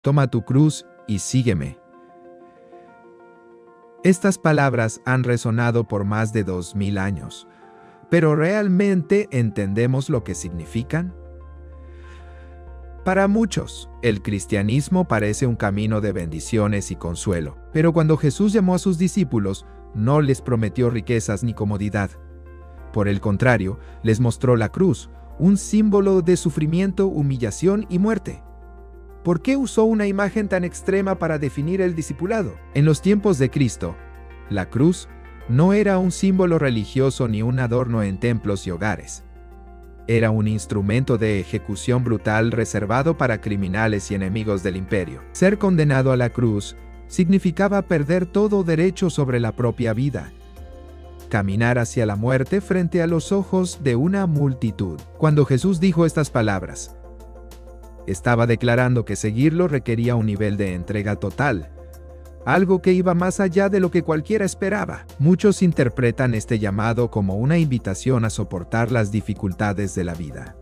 Toma tu cruz y sígueme. Estas palabras han resonado por más de 2000 años, pero ¿realmente entendemos lo que significan? Para muchos, el cristianismo parece un camino de bendiciones y consuelo, pero cuando Jesús llamó a sus discípulos, no les prometió riquezas ni comodidad. Por el contrario, les mostró la cruz, un símbolo de sufrimiento, humillación y muerte. ¿Por qué usó una imagen tan extrema para definir el discipulado? En los tiempos de Cristo, la cruz no era un símbolo religioso ni un adorno en templos y hogares. Era un instrumento de ejecución brutal reservado para criminales y enemigos del imperio. Ser condenado a la cruz significaba perder todo derecho sobre la propia vida. Caminar hacia la muerte frente a los ojos de una multitud. Cuando Jesús dijo estas palabras, estaba declarando que seguirlo requería un nivel de entrega total, algo que iba más allá de lo que cualquiera esperaba. Muchos interpretan este llamado como una invitación a soportar las dificultades de la vida.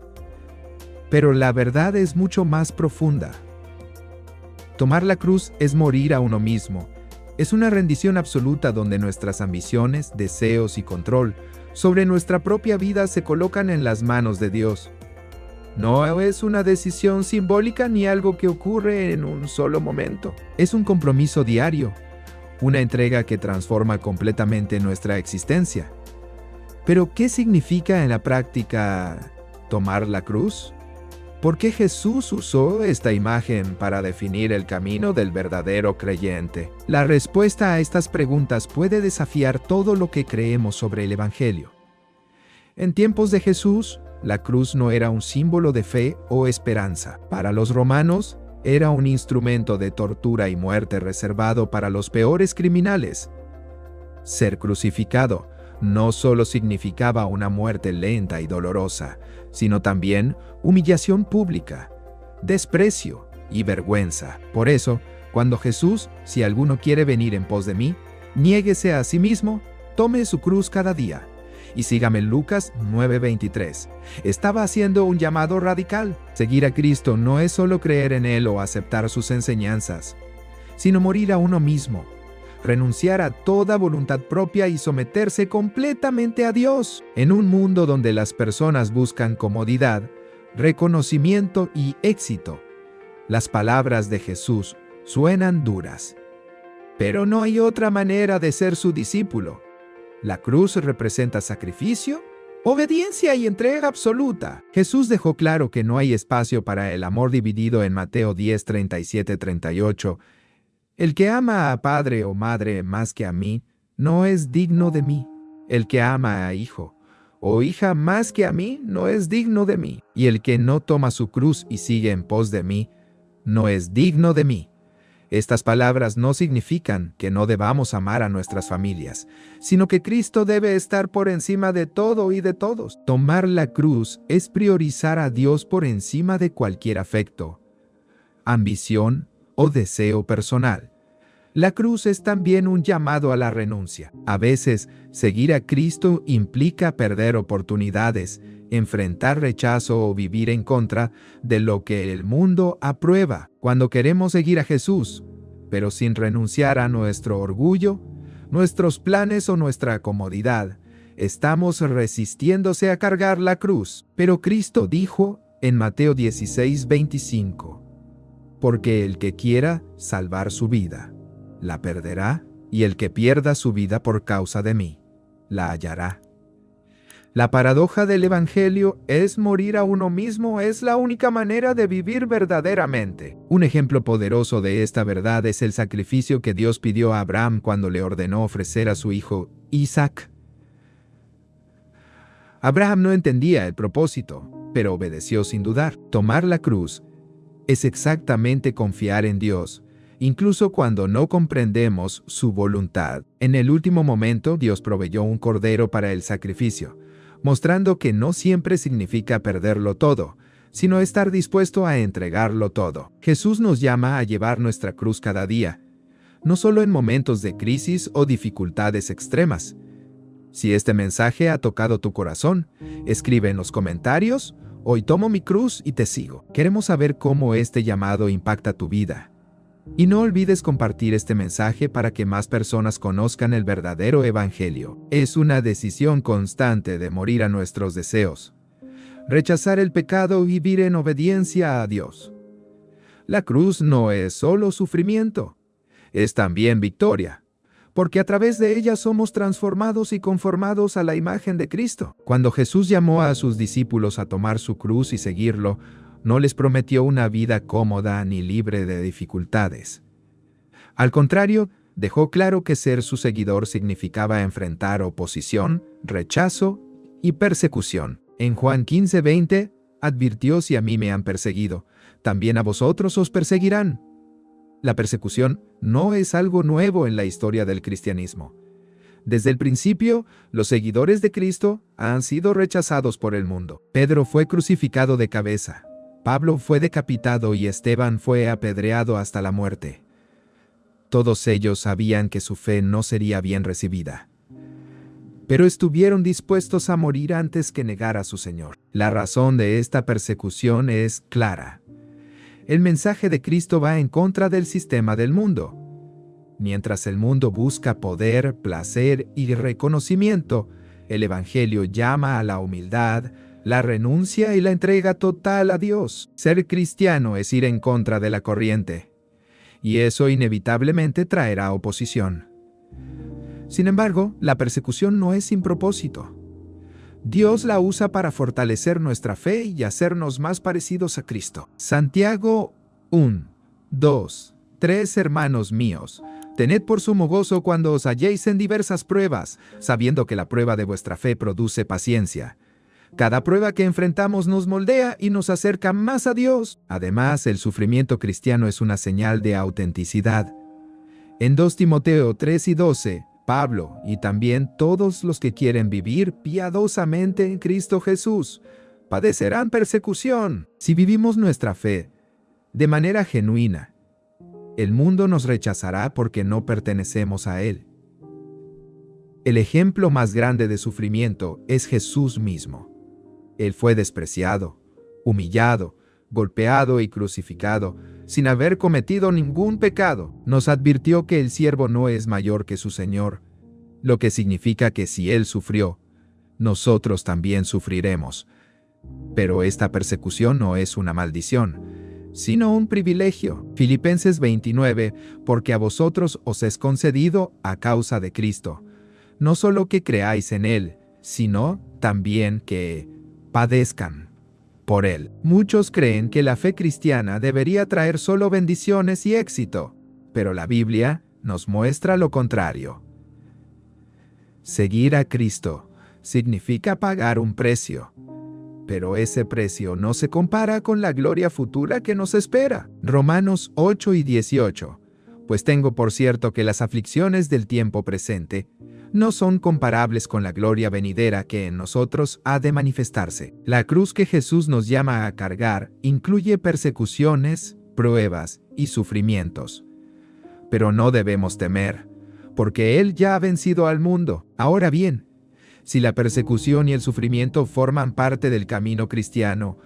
Pero la verdad es mucho más profunda. Tomar la cruz es morir a uno mismo. Es una rendición absoluta donde nuestras ambiciones, deseos y control sobre nuestra propia vida se colocan en las manos de Dios. No es una decisión simbólica ni algo que ocurre en un solo momento. Es un compromiso diario, una entrega que transforma completamente nuestra existencia. Pero, ¿qué significa en la práctica tomar la cruz? ¿Por qué Jesús usó esta imagen para definir el camino del verdadero creyente? La respuesta a estas preguntas puede desafiar todo lo que creemos sobre el Evangelio. En tiempos de Jesús, la cruz no era un símbolo de fe o esperanza. Para los romanos, era un instrumento de tortura y muerte reservado para los peores criminales. Ser crucificado no solo significaba una muerte lenta y dolorosa, sino también humillación pública, desprecio y vergüenza. Por eso, cuando Jesús, si alguno quiere venir en pos de mí, niéguese a sí mismo, tome su cruz cada día. Y sígame en Lucas 9:23. Estaba haciendo un llamado radical. Seguir a Cristo no es solo creer en Él o aceptar sus enseñanzas, sino morir a uno mismo, renunciar a toda voluntad propia y someterse completamente a Dios. En un mundo donde las personas buscan comodidad, reconocimiento y éxito, las palabras de Jesús suenan duras. Pero no hay otra manera de ser su discípulo. La cruz representa sacrificio, obediencia y entrega absoluta. Jesús dejó claro que no hay espacio para el amor dividido en Mateo 10:37-38. El que ama a padre o madre más que a mí, no es digno de mí. El que ama a hijo o hija más que a mí, no es digno de mí. Y el que no toma su cruz y sigue en pos de mí, no es digno de mí. Estas palabras no significan que no debamos amar a nuestras familias, sino que Cristo debe estar por encima de todo y de todos. Tomar la cruz es priorizar a Dios por encima de cualquier afecto, ambición o deseo personal. La cruz es también un llamado a la renuncia. A veces, seguir a Cristo implica perder oportunidades, enfrentar rechazo o vivir en contra de lo que el mundo aprueba. Cuando queremos seguir a Jesús, pero sin renunciar a nuestro orgullo, nuestros planes o nuestra comodidad, estamos resistiéndose a cargar la cruz. Pero Cristo dijo en Mateo 16:25, porque el que quiera salvar su vida, la perderá, y el que pierda su vida por causa de mí, la hallará. La paradoja del Evangelio es morir a uno mismo es la única manera de vivir verdaderamente. Un ejemplo poderoso de esta verdad es el sacrificio que Dios pidió a Abraham cuando le ordenó ofrecer a su hijo Isaac. Abraham no entendía el propósito, pero obedeció sin dudar. Tomar la cruz es exactamente confiar en Dios, incluso cuando no comprendemos su voluntad. En el último momento, Dios proveyó un cordero para el sacrificio, mostrando que no siempre significa perderlo todo, sino estar dispuesto a entregarlo todo. Jesús nos llama a llevar nuestra cruz cada día, no solo en momentos de crisis o dificultades extremas. Si este mensaje ha tocado tu corazón, escribe en los comentarios Hoy tomo mi cruz y te sigo. Queremos saber cómo este llamado impacta tu vida. Y no olvides compartir este mensaje para que más personas conozcan el verdadero evangelio. Es una decisión constante de morir a nuestros deseos, rechazar el pecado y vivir en obediencia a Dios. La cruz no es solo sufrimiento, es también victoria, porque a través de ella somos transformados y conformados a la imagen de Cristo. Cuando Jesús llamó a sus discípulos a tomar su cruz y seguirlo, no les prometió una vida cómoda ni libre de dificultades. Al contrario, dejó claro que ser su seguidor significaba enfrentar oposición, rechazo y persecución. En Juan 15:20, advirtió: si a mí me han perseguido, también a vosotros os perseguirán. La persecución no es algo nuevo en la historia del cristianismo. Desde el principio, los seguidores de Cristo han sido rechazados por el mundo. Pedro fue crucificado de cabeza, Pablo fue decapitado y Esteban fue apedreado hasta la muerte. Todos ellos sabían que su fe no sería bien recibida, pero estuvieron dispuestos a morir antes que negar a su Señor. La razón de esta persecución es clara. El mensaje de Cristo va en contra del sistema del mundo. Mientras el mundo busca poder, placer y reconocimiento, el Evangelio llama a la humildad, la renuncia y la entrega total a Dios. Ser cristiano es ir en contra de la corriente, y eso inevitablemente traerá oposición. Sin embargo, la persecución no es sin propósito. Dios la usa para fortalecer nuestra fe y hacernos más parecidos a Cristo. Santiago 1, 2, 3 Hermanos míos, tened por sumo gozo cuando os halléis en diversas pruebas, sabiendo que la prueba de vuestra fe produce paciencia. Cada prueba que enfrentamos nos moldea y nos acerca más a Dios. Además, el sufrimiento cristiano es una señal de autenticidad. En 2 Timoteo 3 y 12, Pablo y también todos los que quieren vivir piadosamente en Cristo Jesús padecerán persecución. Si vivimos nuestra fe de manera genuina, el mundo nos rechazará porque no pertenecemos a él. El ejemplo más grande de sufrimiento es Jesús mismo. Él fue despreciado, humillado, golpeado y crucificado, sin haber cometido ningún pecado. Nos advirtió que el siervo no es mayor que su Señor, lo que significa que si Él sufrió, nosotros también sufriremos. Pero esta persecución no es una maldición, sino un privilegio. Filipenses 29, porque a vosotros os es concedido a causa de Cristo, no solo que creáis en Él, sino también que padezcan por Él. Muchos creen que la fe cristiana debería traer solo bendiciones y éxito, pero la Biblia nos muestra lo contrario. Seguir a Cristo significa pagar un precio, pero ese precio no se compara con la gloria futura que nos espera. Romanos 8 y 18. Pues tengo por cierto que las aflicciones del tiempo presente no son comparables con la gloria venidera que en nosotros ha de manifestarse. La cruz que Jesús nos llama a cargar incluye persecuciones, pruebas y sufrimientos. Pero no debemos temer, porque Él ya ha vencido al mundo. Ahora bien, si la persecución y el sufrimiento forman parte del camino cristiano,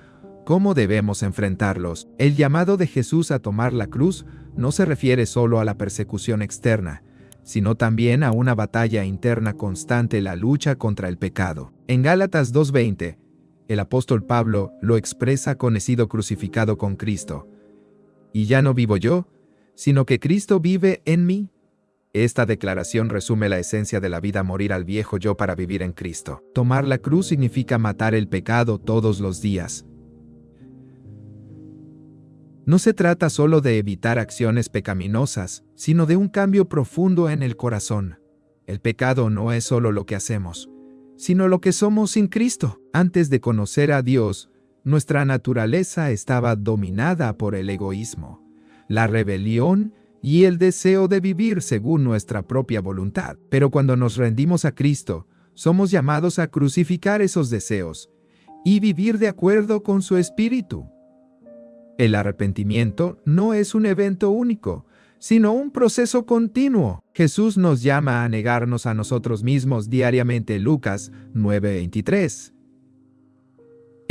¿cómo debemos enfrentarlos? El llamado de Jesús a tomar la cruz no se refiere solo a la persecución externa, sino también a una batalla interna constante, la lucha contra el pecado. En Gálatas 2:20, el apóstol Pablo lo expresa con: he sido crucificado con Cristo. Y ya no vivo yo, sino que Cristo vive en mí. Esta declaración resume la esencia de la vida: morir al viejo yo para vivir en Cristo. Tomar la cruz significa matar el pecado todos los días. No se trata solo de evitar acciones pecaminosas, sino de un cambio profundo en el corazón. El pecado no es solo lo que hacemos, sino lo que somos sin Cristo. Antes de conocer a Dios, nuestra naturaleza estaba dominada por el egoísmo, la rebelión y el deseo de vivir según nuestra propia voluntad. Pero cuando nos rendimos a Cristo, somos llamados a crucificar esos deseos y vivir de acuerdo con su Espíritu. El arrepentimiento no es un evento único, sino un proceso continuo. Jesús nos llama a negarnos a nosotros mismos diariamente. Lucas 9:23.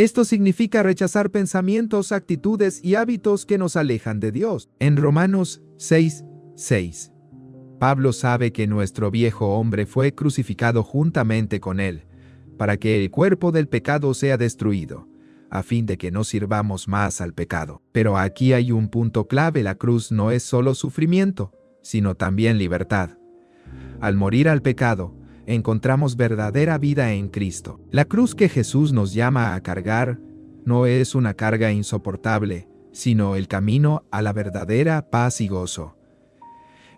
Esto significa rechazar pensamientos, actitudes y hábitos que nos alejan de Dios. En Romanos 6:6, Pablo sabe que nuestro viejo hombre fue crucificado juntamente con él, para que el cuerpo del pecado sea destruido, a fin de que no sirvamos más al pecado. Pero aquí hay un punto clave: la cruz no es solo sufrimiento, sino también libertad. Al morir al pecado, encontramos verdadera vida en Cristo. La cruz que Jesús nos llama a cargar no es una carga insoportable, sino el camino a la verdadera paz y gozo.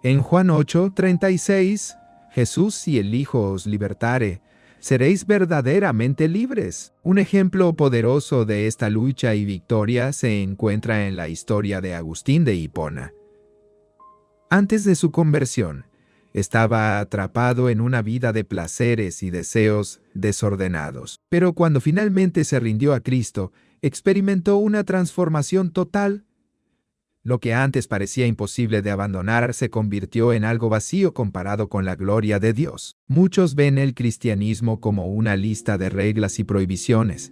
En Juan 8:36, Jesús: si el Hijo os libertare, seréis verdaderamente libres. Un ejemplo poderoso de esta lucha y victoria se encuentra en la historia de Agustín de Hipona. Antes de su conversión, estaba atrapado en una vida de placeres y deseos desordenados. Pero cuando finalmente se rindió a Cristo, experimentó una transformación total. Lo que antes parecía imposible de abandonar se convirtió en algo vacío comparado con la gloria de Dios. Muchos ven el cristianismo como una lista de reglas y prohibiciones.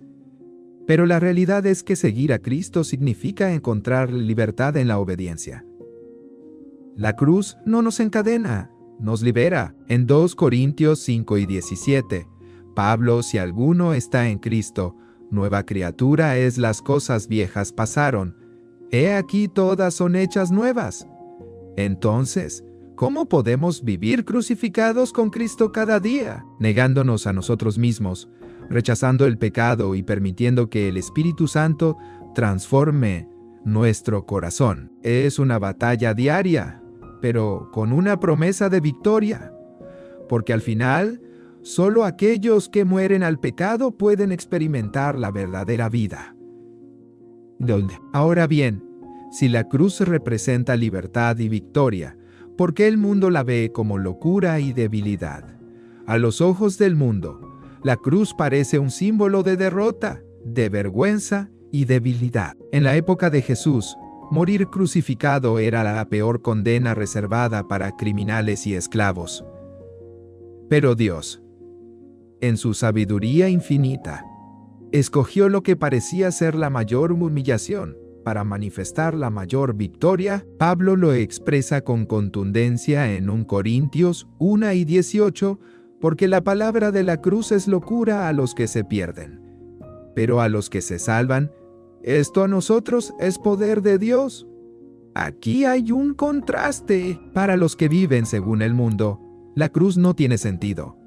Pero la realidad es que seguir a Cristo significa encontrar libertad en la obediencia. La cruz no nos encadena, nos libera. En 2 Corintios 5:17, Pablo: si alguno está en Cristo, nueva criatura es, las cosas viejas pasaron, he aquí todas son hechas nuevas. Entonces, ¿cómo podemos vivir crucificados con Cristo cada día? Negándonos a nosotros mismos, rechazando el pecado y permitiendo que el Espíritu Santo transforme nuestro corazón. Es una batalla diaria, pero con una promesa de victoria, porque al final, solo aquellos que mueren al pecado pueden experimentar la verdadera vida. Ahora bien, si la cruz representa libertad y victoria, ¿por qué el mundo la ve como locura y debilidad? A los ojos del mundo, la cruz parece un símbolo de derrota, de vergüenza y debilidad. En la época de Jesús, morir crucificado era la peor condena reservada para criminales y esclavos. Pero Dios, en su sabiduría infinita, escogió lo que parecía ser la mayor humillación para manifestar la mayor victoria. Pablo lo expresa con contundencia en 1 Corintios 1:18, porque la palabra de la cruz es locura a los que se pierden, pero a los que se salvan, esto a nosotros es poder de Dios. Aquí hay un contraste. Para los que viven según el mundo, la cruz no tiene sentido.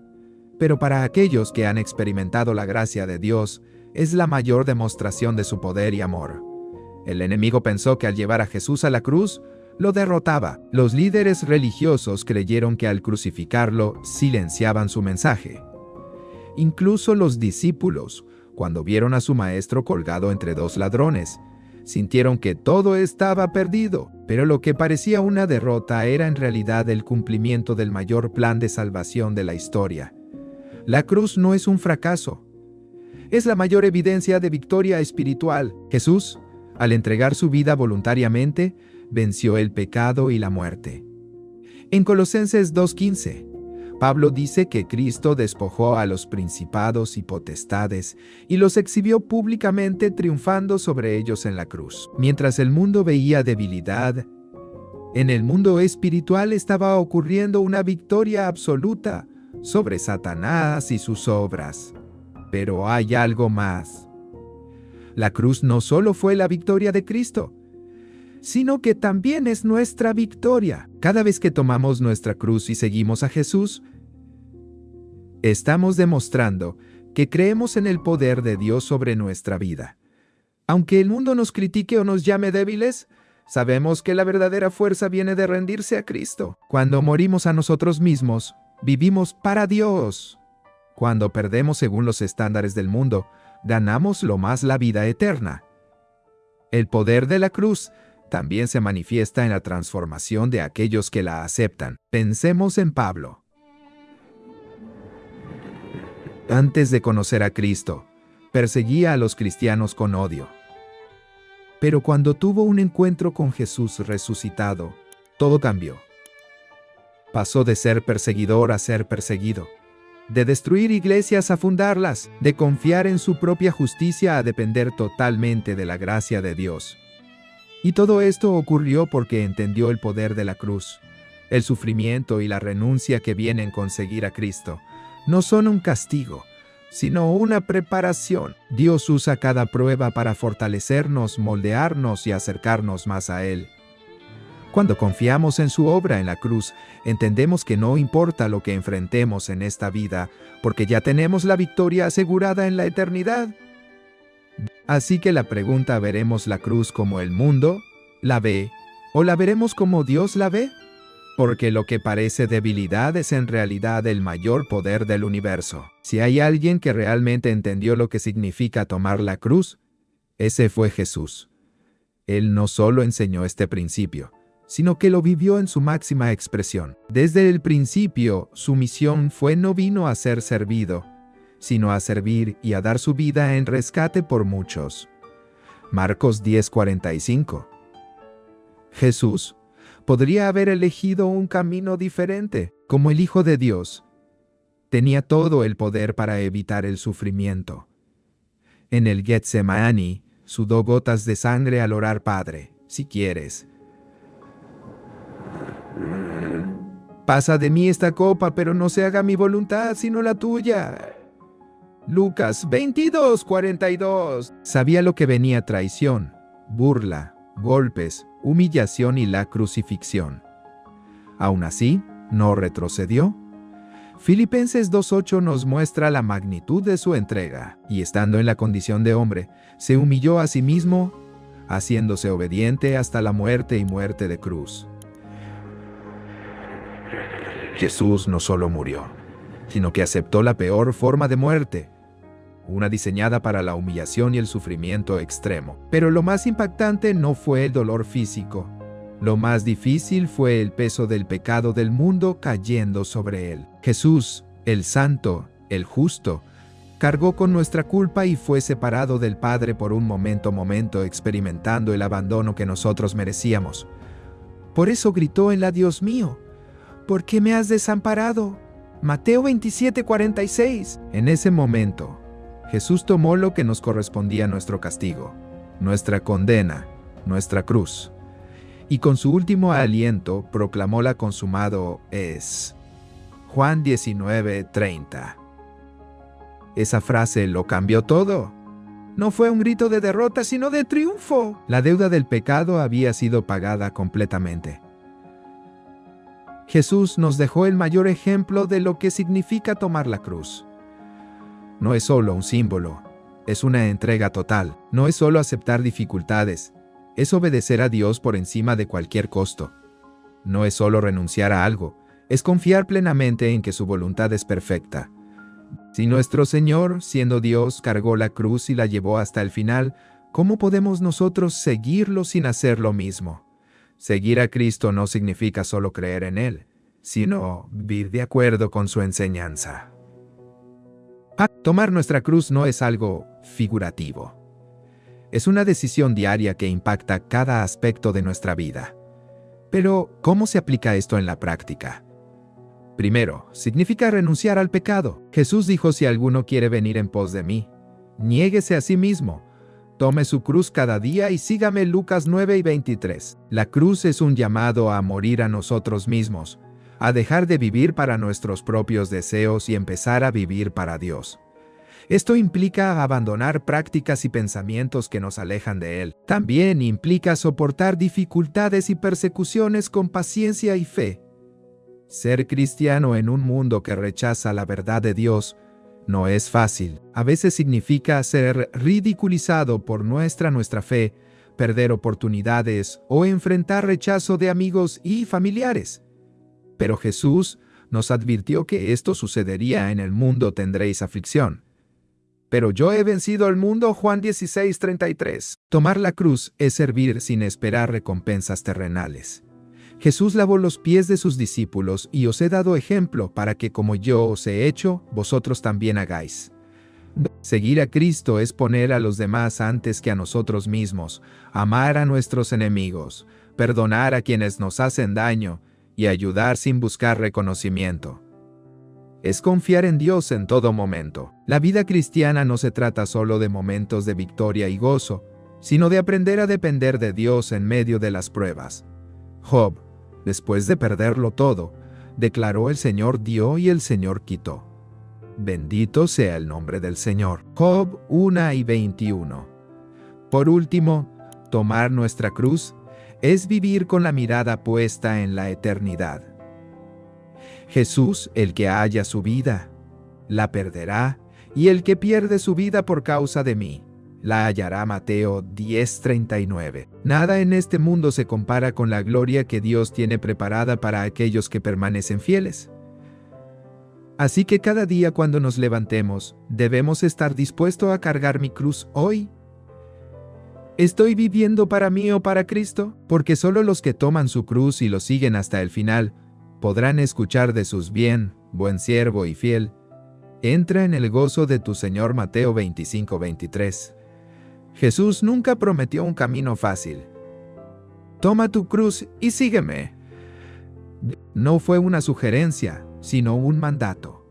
Pero para aquellos que han experimentado la gracia de Dios, es la mayor demostración de su poder y amor. El enemigo pensó que al llevar a Jesús a la cruz, lo derrotaba. Los líderes religiosos creyeron que al crucificarlo, silenciaban su mensaje. Incluso los discípulos, cuando vieron a su maestro colgado entre dos ladrones, sintieron que todo estaba perdido, pero lo que parecía una derrota era en realidad el cumplimiento del mayor plan de salvación de la historia. La cruz no es un fracaso, es la mayor evidencia de victoria espiritual. Jesús, al entregar su vida voluntariamente, venció el pecado y la muerte. En Colosenses 2:15, Pablo dice que Cristo despojó a los principados y potestades y los exhibió públicamente, triunfando sobre ellos en la cruz. Mientras el mundo veía debilidad, en el mundo espiritual estaba ocurriendo una victoria absoluta sobre Satanás y sus obras. Pero hay algo más. La cruz no solo fue la victoria de Cristo, sino que también es nuestra victoria. Cada vez que tomamos nuestra cruz y seguimos a Jesús, estamos demostrando que creemos en el poder de Dios sobre nuestra vida. Aunque el mundo nos critique o nos llame débiles, sabemos que la verdadera fuerza viene de rendirse a Cristo. Cuando morimos a nosotros mismos, vivimos para Dios. Cuando perdemos según los estándares del mundo, ganamos lo más la vida eterna. El poder de la cruz también se manifiesta en la transformación de aquellos que la aceptan. Pensemos en Pablo. Antes de conocer a Cristo, perseguía a los cristianos con odio. Pero cuando tuvo un encuentro con Jesús resucitado, todo cambió. Pasó de ser perseguidor a ser perseguido. de destruir iglesias a fundarlas, de confiar en su propia justicia a depender totalmente de la gracia de Dios. Y todo esto ocurrió porque entendió el poder de la cruz. El sufrimiento y la renuncia que vienen con seguir a Cristo no son un castigo, sino una preparación. Dios usa cada prueba para fortalecernos, moldearnos y acercarnos más a Él. Cuando confiamos en su obra en la cruz, entendemos que no importa lo que enfrentemos en esta vida, porque ya tenemos la victoria asegurada en la eternidad. Así que la pregunta: ¿veremos la cruz como el mundo la ve, o la veremos como Dios la ve? Porque lo que parece debilidad es en realidad el mayor poder del universo. Si hay alguien que realmente entendió lo que significa tomar la cruz, ese fue Jesús. Él no solo enseñó este principio, sino que lo vivió en su máxima expresión. Desde el principio, su misión no vino a ser servido, sino a servir y a dar su vida en rescate por muchos. Marcos 10:45. Jesús podría haber elegido un camino diferente. Como el Hijo de Dios, tenía todo el poder para evitar el sufrimiento. En el Getsemaní, sudó gotas de sangre al orar: Padre, si quieres, pasa de mí esta copa, pero no se haga mi voluntad, sino la tuya. Lucas 22:42. Sabía lo que venía: traición, burla, golpes, humillación y la crucifixión. Aún así, no retrocedió. Filipenses 2:8 nos muestra la magnitud de su entrega, y estando en la condición de hombre, se humilló a sí mismo, haciéndose obediente hasta la muerte y muerte de cruz. Jesús no solo murió, sino que aceptó la peor forma de muerte, una diseñada para la humillación y el sufrimiento extremo. Pero lo más impactante no fue el dolor físico. Lo más difícil fue el peso del pecado del mundo cayendo sobre él. Jesús, el santo, el justo, cargó con nuestra culpa y fue separado del Padre por un momento, experimentando el abandono que nosotros merecíamos. Por eso gritó en la: Dios mío, ¿por qué me has desamparado? Mateo 27:46. En ese momento, Jesús tomó lo que nos correspondía a nuestro castigo, nuestra condena, nuestra cruz, y con su último aliento proclamó: la consumado es. Juan 19:30. Esa frase lo cambió todo. No fue un grito de derrota, sino de triunfo. La deuda del pecado había sido pagada completamente. Jesús nos dejó el mayor ejemplo de lo que significa tomar la cruz. No es solo un símbolo, es una entrega total. No es solo aceptar dificultades, es obedecer a Dios por encima de cualquier costo. No es solo renunciar a algo, es confiar plenamente en que su voluntad es perfecta. Si nuestro Señor, siendo Dios, cargó la cruz y la llevó hasta el final, ¿cómo podemos nosotros seguirlo sin hacer lo mismo? Seguir a Cristo no significa solo creer en Él, sino vivir de acuerdo con su enseñanza. Tomar nuestra cruz no es algo figurativo. Es una decisión diaria que impacta cada aspecto de nuestra vida. Pero, ¿cómo se aplica esto en la práctica? Primero, significa renunciar al pecado. Jesús dijo: si alguno quiere venir en pos de mí, niéguese a sí mismo, tome su cruz cada día y sígame. Lucas 9:23. La cruz es un llamado a morir a nosotros mismos, a dejar de vivir para nuestros propios deseos y empezar a vivir para Dios. Esto implica abandonar prácticas y pensamientos que nos alejan de Él. También implica soportar dificultades y persecuciones con paciencia y fe. Ser cristiano en un mundo que rechaza la verdad de Dios no es fácil. A veces significa ser ridiculizado por nuestra fe, perder oportunidades o enfrentar rechazo de amigos y familiares. Pero Jesús nos advirtió que esto sucedería: en el mundo tendréis aflicción. Pero yo he vencido al mundo. Juan 16:33. Tomar la cruz es servir sin esperar recompensas terrenales. Jesús lavó los pies de sus discípulos y os he dado ejemplo para que, como yo os he hecho, vosotros también hagáis. Seguir a Cristo es poner a los demás antes que a nosotros mismos, amar a nuestros enemigos, perdonar a quienes nos hacen daño y ayudar sin buscar reconocimiento. es confiar en Dios en todo momento. La vida cristiana no se trata solo de momentos de victoria y gozo, sino de aprender a depender de Dios en medio de las pruebas. Job, después de perderlo todo, declaró: el Señor dio y el Señor quitó. Bendito sea el nombre del Señor. Job 1:21. Por último, tomar nuestra cruz es vivir con la mirada puesta en la eternidad. Jesús, el que halla su vida, la perderá, y el que pierde su vida por causa de mí, la hallará. Mateo 10:39. Nada en este mundo se compara con la gloria que Dios tiene preparada para aquellos que permanecen fieles. Así que cada día cuando nos levantemos, debemos estar dispuestos a cargar mi cruz hoy. ¿Estoy viviendo para mí o para Cristo? Porque solo los que toman su cruz y lo siguen hasta el final podrán escuchar de sus bien, buen siervo y fiel. Entra en el gozo de tu Señor. Mateo 25:23. Jesús nunca prometió un camino fácil. Toma tu cruz y sígueme. No fue una sugerencia, sino un mandato.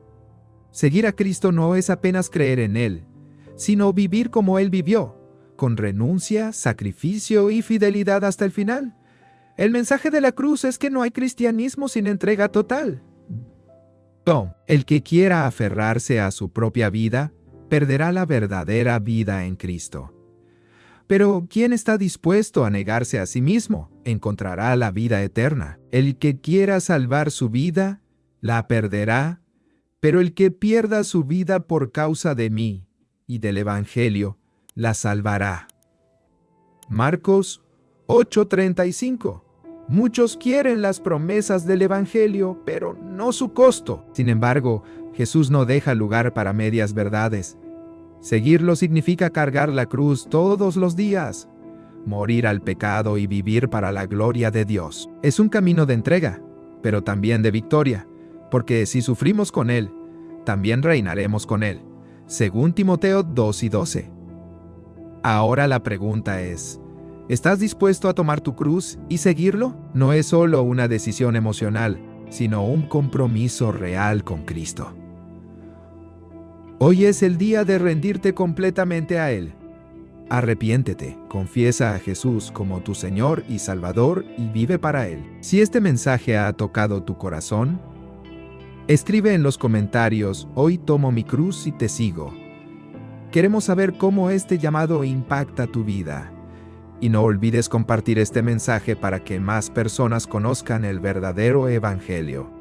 Seguir a Cristo no es apenas creer en Él, sino vivir como Él vivió, con renuncia, sacrificio y fidelidad hasta el final. El mensaje de la cruz es que no hay cristianismo sin entrega total. No, el que quiera aferrarse a su propia vida, perderá la verdadera vida en Cristo. Pero quien está dispuesto a negarse a sí mismo, encontrará la vida eterna. El que quiera salvar su vida, la perderá, pero el que pierda su vida por causa de mí y del Evangelio, la salvará. Marcos 8:35. Muchos quieren las promesas del Evangelio, pero no su costo. Sin embargo, Jesús no deja lugar para medias verdades. Seguirlo significa cargar la cruz todos los días, morir al pecado y vivir para la gloria de Dios. Es un camino de entrega, pero también de victoria, porque si sufrimos con Él, también reinaremos con Él. Según Timoteo 2:12. Ahora la pregunta es: ¿estás dispuesto a tomar tu cruz y seguirlo? No es solo una decisión emocional, sino un compromiso real con Cristo. Hoy es el día de rendirte completamente a Él. Arrepiéntete, confiesa a Jesús como tu Señor y Salvador y vive para Él. Si este mensaje ha tocado tu corazón, escribe en los comentarios: hoy tomo mi cruz y te sigo. Queremos saber cómo este llamado impacta tu vida. Y no olvides compartir este mensaje para que más personas conozcan el verdadero Evangelio.